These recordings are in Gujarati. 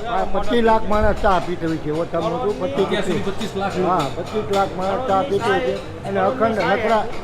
25 લાખ માણસ ચા પીતો હોય છે. ઓછામાં ઓછું 25 લાખ. હા, 25 લાખ માણસ ચા પીતો હોય છે. અને અખંડ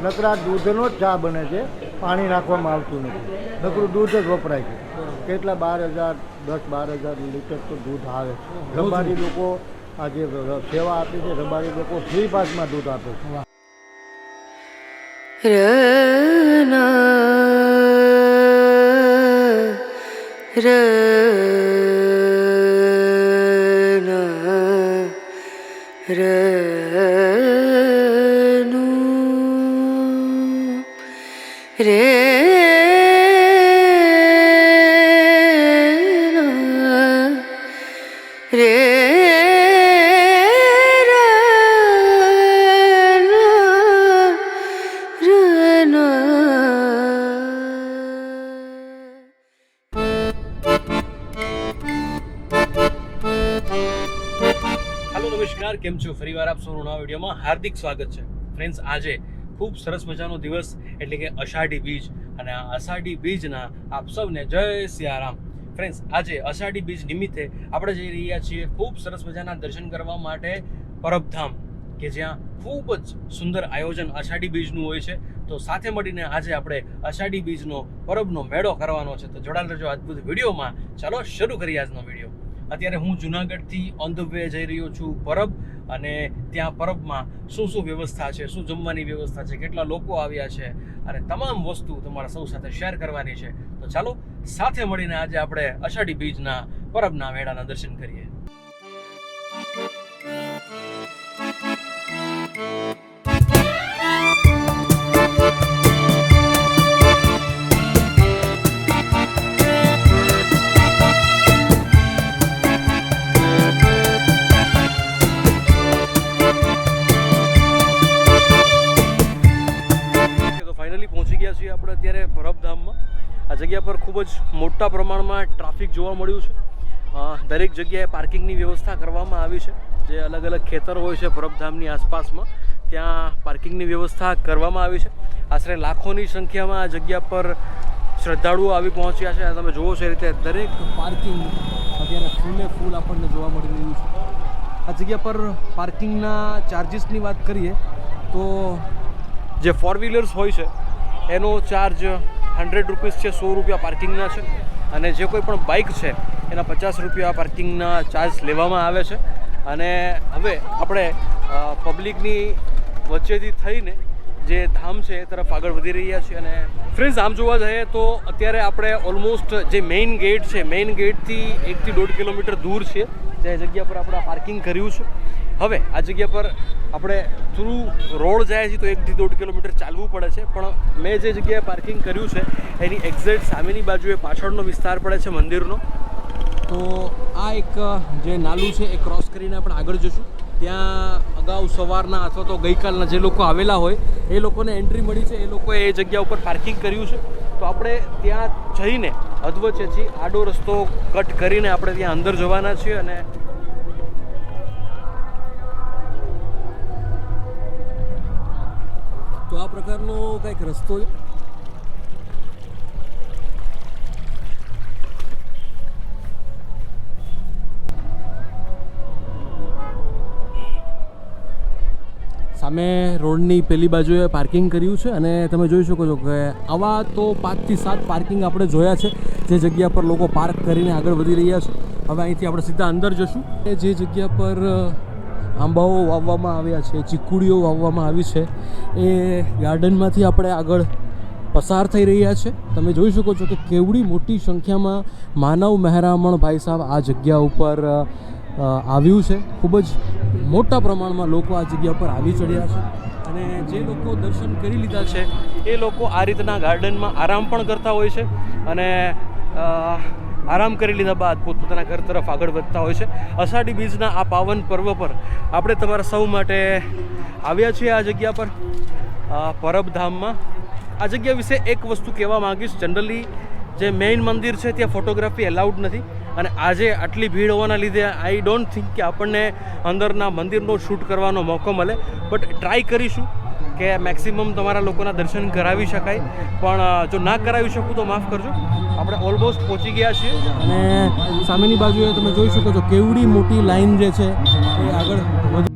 નકરા દૂધનો જ ચા બને છે, પાણી નાખવામાં આવતું નથી. નકરું દૂધ જ વપરાય છે. કેટલા 10-12 લીટર તો દૂધ આવે છે. રબારી લોકો આ જે સેવા આપે છે, રબારી લોકો ફ્રી પાસમાં દૂધ આપે છે. નમસ્કાર, કેમ છો? ફરીવાર આપ સૌનું નવા વિડીયોમાં હાર્દિક સ્વાગત છે. ફ્રેન્ડ્સ, આજે ખૂબ સરસ મજાનો દિવસ એટલે કે અષાઢી બીજ, અને આ અષાઢી બીજના આપ સૌને જય સિયારામ. ફ્રેન્ડ્સ, આજે અષાઢી બીજ નિમિત્તે આપણે જઈ રહ્યા છીએ ખૂબ સરસ મજાના દર્શન કરવા માટે પરબધામ, કે જ્યાં ખૂબ જ સુંદર આયોજન અષાઢી બીજનું હોય છે. તો સાથે મળીને આજે આપણે અષાઢી બીજનો પરબનો મેળો કરવાનો છે. તો જોડાયેલ રહેજો અદ્ભુત વિડીયોમાં. ચાલો શરૂ કરીએ આજનો વિડીયો. અત્યારે હું જુનાગઢથી ઓન ધ વે જઈ રહ્યો છું પરબ, અને ત્યાં પરબમાં શું શું વ્યવસ્થા છે, શું જમવાની વ્યવસ્થા છે, કેટલા લોકો આવ્યા છે, અને તમામ વસ્તુ તમારા સૌ સાથે શેર કરવાની છે. તો ચાલો સાથે મળીને આજે આપણે અષાઢી બીજના પરબના મેળાના દર્શન કરીએ. પહોંચી ગયા છીએ આપણે અત્યારે પરબધામમાં. આ જગ્યા પર ખૂબ જ મોટા પ્રમાણમાં ટ્રાફિક જોવા મળ્યું છે. દરેક જગ્યાએ પાર્કિંગની વ્યવસ્થા કરવામાં આવી છે. જે અલગ અલગ ખેતર હોય છે પરબધામની આસપાસમાં, ત્યાં પાર્કિંગની વ્યવસ્થા કરવામાં આવી છે. આશરે લાખોની સંખ્યામાં આ જગ્યા પર શ્રદ્ધાળુઓ આવી પહોંચ્યા છે. તમે જુઓ છો એ રીતે દરેક પાર્કિંગ અત્યારે ફૂલે ફૂલ આપણને જોવા મળી રહ્યું છે. આ જગ્યા પર પાર્કિંગના ચાર્જિસની વાત કરીએ તો જે 4 વ્હીલર્સ હોય છે એનો ચાર્જ 100 રૂપીસ છે, 100 રૂપિયા પાર્કિંગના છે. અને જે કોઈ પણ બાઇક છે એના 50 રૂપિયા પાર્કિંગના ચાર્જ લેવામાં આવે છે. અને હવે આપણે પબ્લિકની વચ્ચેથી થઈને જે ધામ છે એ તરફ આગળ વધી રહ્યા છીએ. અને ફ્રેન્ડ્સ, આમ જોવા જઈએ તો અત્યારે આપણે ઓલમોસ્ટ જે મેઇન ગેટ છે, મેઇન ગેટથી 1 થી 1.5 કિલોમીટર દૂર છે, જે જગ્યા પર આપણે પાર્કિંગ કર્યું છે. હવે આ જગ્યા પર આપણે થ્રુ રોડ જાય છે તો 1 થી 1.5 કિલોમીટર ચાલવું પડે છે. પણ મેં જે જગ્યાએ પાર્કિંગ કર્યું છે એની એક્ઝેક્ટ સામેની બાજુએ પાછળનો વિસ્તાર પડે છે મંદિરનો. તો આ એક જે નાલું છે એ ક્રોસ કરીને આપણે આગળ જશું. ત્યાં અગાઉ સવારના અથવા તો ગઈકાલના જે લોકો આવેલા હોય એ લોકોને એન્ટ્રી મળી છે, એ લોકોએ એ જગ્યા ઉપર પાર્કિંગ કર્યું છે. તો આપણે ત્યાં જઈને અધવચ્ચેથી આડો રસ્તો કટ કરીને આપણે ત્યાં અંદર જવાના છીએ. અને તો આ પ્રકારનો કંઈક રસ્તો છે. સામે રોડની પેલી બાજુએ પાર્કિંગ કર્યું છે. અને તમે જોઈ શકો છો કે આવા તો 5 થી 7 પાર્કિંગ આપણે જોયા છે, જે જગ્યા પર લોકો પાર્ક કરીને આગળ વધી રહ્યા છે. હવે અહીંથી આપણે સીધા અંદર જશું. જે જગ્યા પર આંબાઓ વાવવામાં આવ્યા છે, ચીકુડીઓ વાવવામાં આવી છે, એ ગાર્ડનમાંથી આપણે આગળ પસાર થઈ રહ્યા છે. તમે જોઈ શકો છો કે કેવડી મોટી સંખ્યામાં માનવ મહેરામણ ભાઈ સાહેબ આ જગ્યા ઉપર આવ્યું છે. ખૂબ જ મોટા પ્રમાણમાં લોકો આ જગ્યા પર આવી ચડ્યા છે. અને જે લોકો દર્શન કરી લીધા છે એ લોકો આ રીતના ગાર્ડનમાં આરામ પણ કરતા હોય છે. અને આરામ કરી લીધા બાદ પોતપોતાના ઘર તરફ આગળ વધતા હોય છે. અષાઢી બીજના આ પાવન પર્વ પર આપણે તમારા સૌ માટે આવ્યા છીએ આ જગ્યા પર પરબધામમાં. આ જગ્યા વિશે એક વસ્તુ કહેવા માંગીશ. જનરલી જે મેઇન મંદિર છે ત્યાં ફોટોગ્રાફી એલાઉડ નથી, અને આજે આટલી ભીડ હોવાના લીધે આઈ ડોન્ટ થિંક કે આપણને અંદરના મંદિરનો શૂટ કરવાનો મોકો મળે. બટ ટ્રાય કરીશું કે મેક્સિમમ તમારા લોકોના દર્શન કરાવી શકાય, પણ જો ના કરાવી શકું તો માફ કરજો. આપણે ઓલમોસ્ટ પહોંચી ગયા છીએ અને સામેની બાજુએ તમે જોઈ શકો છો કેવડી મોટી લાઈન જે છે એ આગળ વધી.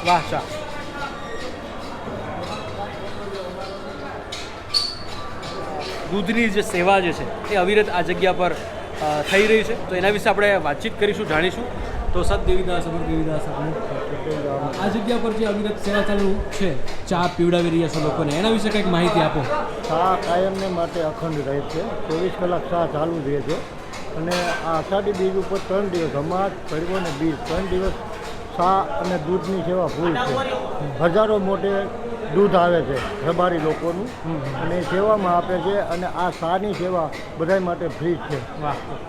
વાહ ચા. દૂધની જે સેવા જે છે એ અવિરત આ જગ્યા પર થઈ રહી છે, તો એના વિશે આપણે વાતચીત કરીશું, જાણીશું. તો સત દેવીદાસ, અમર દેવીદાસ, આ જગ્યા પર જે અવિરત સેવા ચાલુ છે, ચા પીવડાવી રહ્યા છો લોકોને, એના વિશે કંઈક માહિતી આપો. ચા કાયમને માટે અખંડ રહે છે, 24 કલાક ચા ચાલુ રહે છે. અને આ અષાઢી બીજ ઉપર 3 દિવસ અમાસ, પડવો અને બીજ 3 દિવસ ચા અને દૂધની સેવા ફૂલ છે. હજારો મોટે દૂધ આવે છે રબારી લોકોનું, અને એ સેવામાં આપે છે. અને આ ચાની સેવા બધા માટે ફ્રી છે.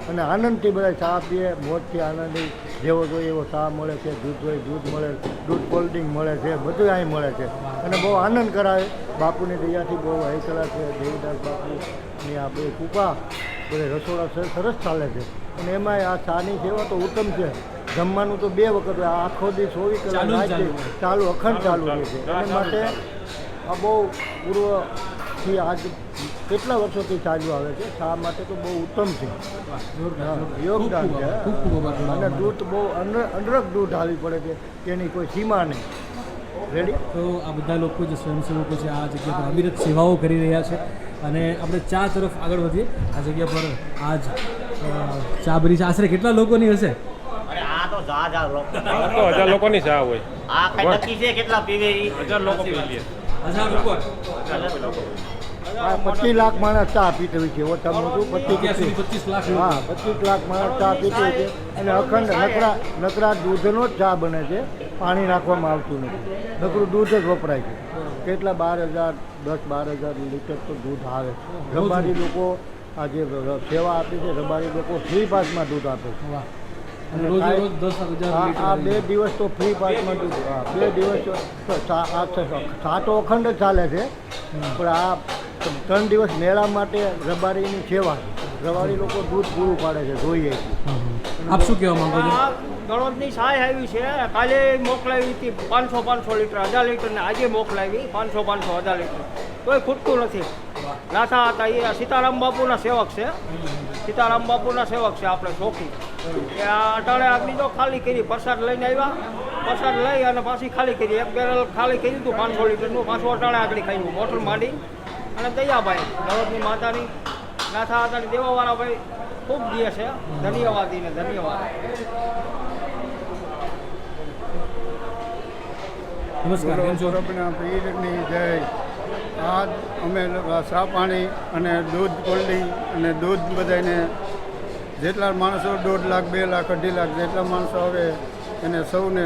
અને આનંદથી બધા ચા પીએ, મોજથી આનંદથી, જેવો જોઈએ એવો ચા મળે છે, દૂધ હોય દૂધ મળે, દૂધ કોલ્ડ ડ્રિંક મળે છે, બધું અહીં મળે છે. અને બહુ આનંદ કરાવે. બાપુની દયાથી બહુ હૈકલા છે, દેવીદાસ બાપુની આપણી કૃપા, બધે રસોડા સરસ ચાલે છે. અને એમાંય આ ચાની સેવા તો ઉત્તમ છે. જમવાનું તો 2 વખત હોય, આખો દી 24 કલાક ચાલુ અખંડ ચાલુ રહે છે. એને માટે આ બહુ પૂર્વથી આજ કેટલા વર્ષોથી ચાલ્યું આવે છે. શા માટે તો બહુ ઉત્તમ છે, યોગદાન છે. અને દૂધ બહુ અનરક દૂધ આવી પડે છે, તેની કોઈ સીમા નહીં. રેડી. તો આ બધા લોકો જે સ્વયંસેવકો છે આ જગ્યા પર અવિરત સેવાઓ કરી રહ્યા છે. અને આપણે ચા તરફ આગળ વધીએ. આ જગ્યા પર આજ ચા બની છે. આશરે કેટલા લોકોની હશે? તો 1000 લોકો. આ તો 1000 લોકોની ચા હોય. આ કઈ નક્કી છે કેટલા પીવે ઈ? 1000 લોકો પી લે. 1000 લોકો. 25 લાખ માણસ ચા પીતો હોય છે. ઓછામાં ઓછું 25 લાખ. હા, 25 લાખ માણસ ચા પીતો હોય છે. અને અખંડ નકરા દૂધનો જ ચા બને છે, પાણી નાખવામાં આવતું નથી. નકરું દૂધ જ વપરાય છે. કેટલા 10-12 લીટર તો દૂધ આવે છે. રબારી લોકો આ જે સેવા આપી છે, રબારી લોકો ફ્રી પાસમાં દૂધ આપે છે. અને રોજ 10,000 આ 2 દિવસ તો ફ્રી પાસમાં દૂધ. 2 દિવસ ચા તો અખંડ જ ચાલે છે, પણ આ 3 દિવસ મેળા માટે રબારીની સેવા છે. રબારી લોકો દૂધ પૂરું પાડે છે, જોઈએ. આપ શું કહેવા માંગો છો? ગણોદની સહાય આવી છે. કાલે મોકલાવી હતી 500 લીટર, 1000 લીટર, ને આજે મોકલાવી 500 1000 લીટર. કોઈ ખૂટતું નથી. નાથા હતા એ સીતારામ બાપુના સેવક છે. સીતારામ બાપુના સેવક છે આપણે શોખી. કે આ અટાણે આ બીજો ખાલી કરી પ્રસાદ લઈને આવ્યા પ્રસાદ લઈ અને પાછી ખાલી કરી એક બેરલ ખાલી કરી હતું 500 લીટરનું પાછું અટાણે આગળ ખાઈ મોટર માંડી અને દયાભાઈ નવદની માતાની નાથા આતાની દેવાવાળા ભાઈ ખૂબ દે છે ધન્યવાદીને ધન્યવાદ. નમસ્કાર, કેમ છો? આપણા પીરની જય. આજ અમે ચા પાણી અને દૂધ કોલ્ડી અને દૂધ બધાને જેટલા માણસો 1.5 લાખ 2 લાખ 2.5 લાખ જેટલા માણસો આવે એને સૌને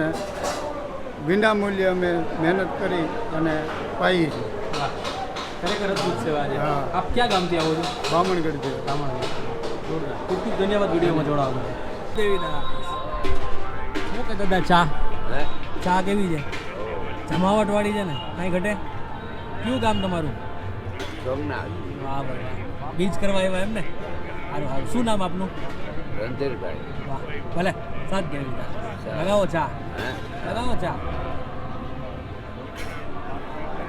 વિના મૂલ્યે અમે મહેનત કરી અને પાઈ છે. ખરેખર અદ્ભુત સેવા છે. હા. આપ ક્યાં ગામથી આવો છો? બામણગઢથી. ખૂબ ખૂબ ધન્યવાદ વિડીયોમાં જોડાવા શું કે દાદા ચા કેવી છે? જમાવટ વાળી છે ને કાંઈ ઘટે? કયું ગામ તમારું? વાહ ભાઈ વાહ. બીજ કરવા આવ્યા એમ ને? સારું સારું. શું નામ આપનું? રણધીરભાઈ. વાહ ભલે સાથ કેવી લગાવો ચા લગાવો ચા.